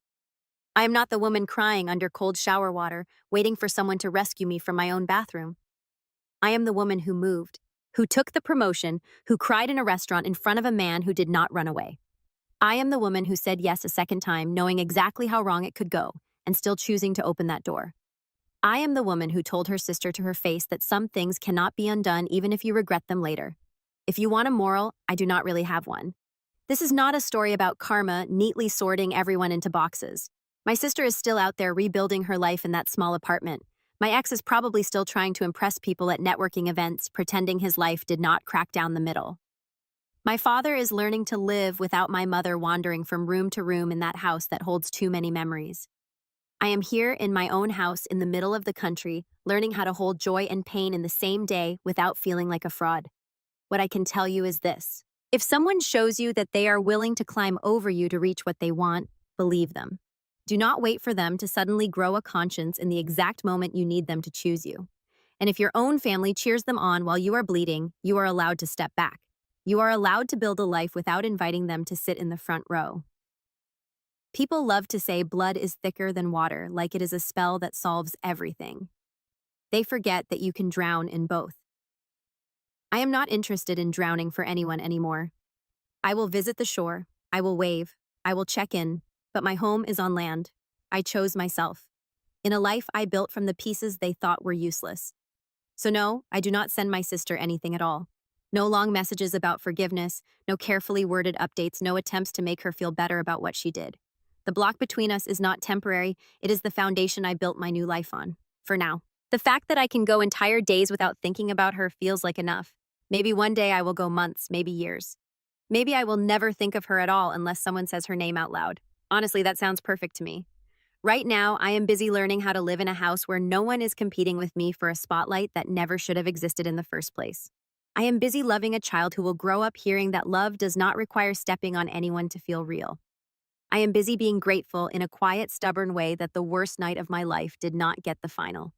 I am not the woman crying under cold shower water, waiting for someone to rescue me from my own bathroom. I am the woman who moved, who took the promotion, who cried in a restaurant in front of a man who did not run away. I am the woman who said yes a second time, knowing exactly how wrong it could go, and still choosing to open that door. I am the woman who told her sister to her face that some things cannot be undone even if you regret them later. If you want a moral, I do not really have one. This is not a story about karma neatly sorting everyone into boxes. My sister is still out there rebuilding her life in that small apartment, My ex is probably still trying to impress people at networking events, pretending his life did not crack down the middle. My father is learning to live without my mother wandering from room to room in that house that holds too many memories. I am here in my own house in the middle of the country, learning how to hold joy and pain in the same day without feeling like a fraud. What I can tell you is this. If someone shows you that they are willing to climb over you to reach what they want, believe them. Do not wait for them to suddenly grow a conscience in the exact moment you need them to choose you. And if your own family cheers them on while you are bleeding, you are allowed to step back. You are allowed to build a life without inviting them to sit in the front row. People love to say blood is thicker than water, like it is a spell that solves everything. They forget that you can drown in both. I am not interested in drowning for anyone anymore. I will visit the shore, I will wave, I will check in, but my home is on land. I chose myself. In a life I built from the pieces they thought were useless. So no, I do not send my sister anything at all. No long messages about forgiveness, no carefully worded updates, no attempts to make her feel better about what she did. The block between us is not temporary, it is the foundation I built my new life on. For now. The fact that I can go entire days without thinking about her feels like enough. Maybe one day I will go months, maybe years. Maybe I will never think of her at all unless someone says her name out loud. Honestly, that sounds perfect to me. Right now, I am busy learning how to live in a house where no one is competing with me for a spotlight that never should have existed in the first place. I am busy loving a child who will grow up hearing that love does not require stepping on anyone to feel real. I am busy being grateful in a quiet, stubborn way that the worst night of my life did not get the final.